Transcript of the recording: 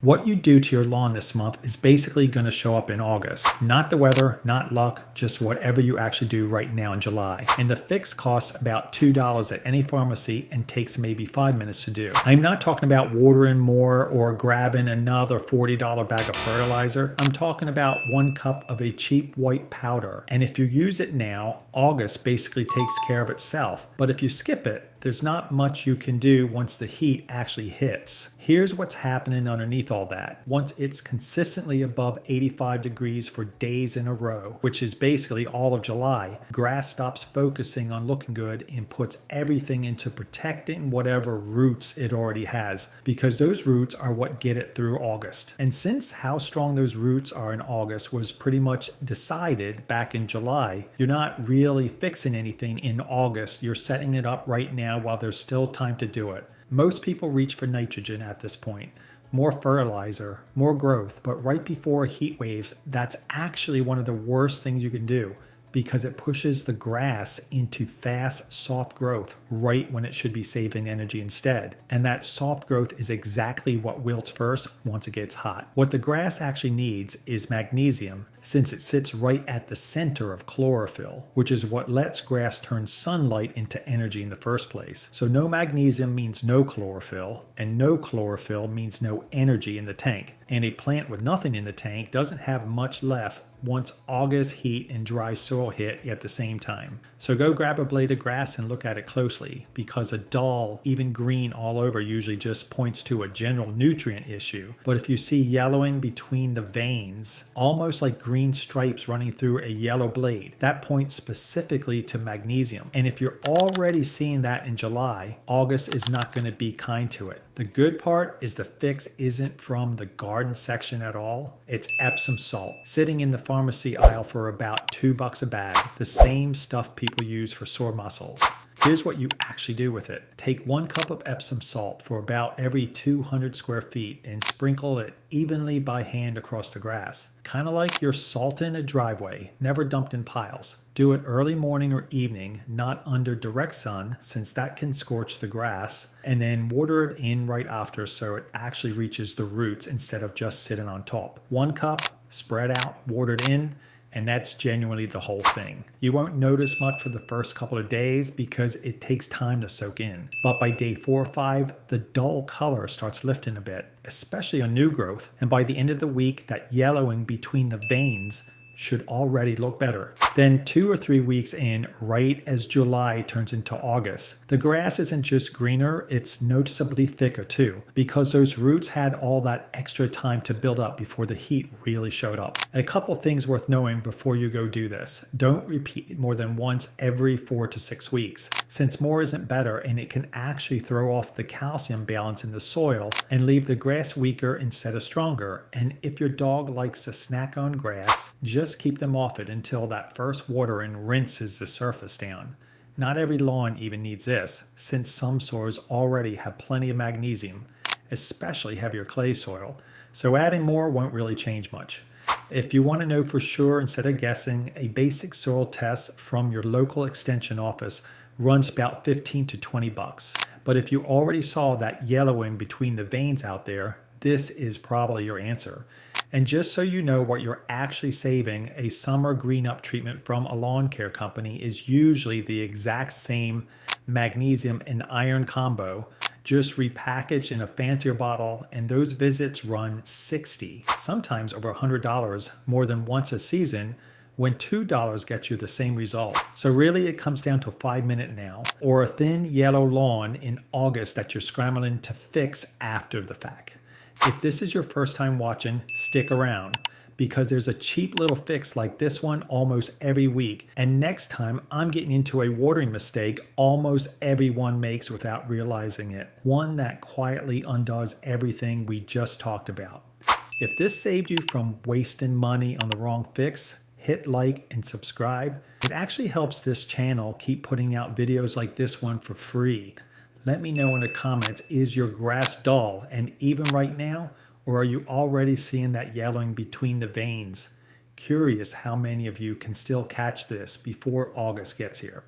What you do to your lawn this month is basically going to show up in August. Not the weather, not luck, just whatever you actually do right now in July. And the fix costs about $2 at any pharmacy and takes maybe 5 minutes to do. I'm not talking about watering more or grabbing another $40 bag of fertilizer. I'm talking about 1 cup of a cheap white powder. And if you use it now, August basically takes care of itself. But if you skip it, there's not much you can do once the heat actually hits. Here's what's happening underneath all that. Once it's consistently above 85 degrees for days in a row, which is basically all of July, grass stops focusing on looking good and puts everything into protecting whatever roots it already has, because those roots are what get it through August. And since how strong those roots are in August was pretty much decided back in July, you're not really fixing anything in August. You're setting it up right now while there's still time to do it. Most people reach for nitrogen at this point. More fertilizer, more growth, but right before heat waves, that's actually one of the worst things you can do because it pushes the grass into fast, soft growth right when it should be saving energy instead. And that soft growth is exactly what wilts first once it gets hot. What the grass actually needs is magnesium, since it sits right at the center of chlorophyll, which is what lets grass turn sunlight into energy in the first place. So no magnesium means no chlorophyll, and no chlorophyll means no energy in the tank. And a plant with nothing in the tank doesn't have much left once August heat and dry soil hit at the same time. So go grab a blade of grass and look at it closely, because a dull, even green all over usually just points to a general nutrient issue. But if you see yellowing between the veins, almost like green stripes running through a yellow blade, that points specifically to magnesium. And if you're already seeing that in July, August is not going to be kind to it. The good part is the fix isn't from the garden section at all. It's Epsom salt, sitting in the pharmacy aisle for about $2 a bag, the same stuff people use for sore muscles. Here's what you actually do with it. Take 1 cup of Epsom salt for about every 200 square feet and sprinkle it evenly by hand across the grass. Kind of like you're salting a driveway, never dumped in piles. Do it early morning or evening, not under direct sun, since that can scorch the grass, and then water it in right after so it actually reaches the roots instead of just sitting on top. 1 cup, spread out, watered in, and that's genuinely the whole thing. You won't notice much for the first couple of days because it takes time to soak in. But by day 4 or 5, the dull color starts lifting a bit, especially on new growth. And by the end of the week, that yellowing between the veins should already look better. Then 2 or 3 weeks in, right as July turns into August, the grass isn't just greener, it's noticeably thicker too, because those roots had all that extra time to build up before the heat really showed up. A couple things worth knowing before you go do this. Don't repeat more than once every 4 to 6 weeks, since more isn't better and it can actually throw off the calcium balance in the soil and leave the grass weaker instead of stronger. And if your dog likes to snack on grass, just keep them off it until that first watering rinses the surface down. Not every lawn even needs this, since some soils already have plenty of magnesium, especially heavier clay soil, so adding more won't really change much. If you want to know for sure instead of guessing, a basic soil test from your local extension office runs about 15 to 20 bucks. But if you already saw that yellowing between the veins out there, this is probably your answer. And just so you know what you're actually saving, a summer green up treatment from a lawn care company is usually the exact same magnesium and iron combo, just repackaged in a fancier bottle, and those visits run $60, sometimes over $100 more than once a season, when $2 gets you the same result. So really it comes down to a 5-minute now, or a thin yellow lawn in August that you're scrambling to fix after the fact. If this is your first time watching, stick around, because there's a cheap little fix like this one almost every week. And next time I'm getting into a watering mistake almost everyone makes without realizing it. One that quietly undoes everything we just talked about. If this saved you from wasting money on the wrong fix, hit like and subscribe. It actually helps this channel keep putting out videos like this one for free. Let me know in the comments, is your grass dull and even right now, or are you already seeing that yellowing between the veins? Curious how many of you can still catch this before August gets here.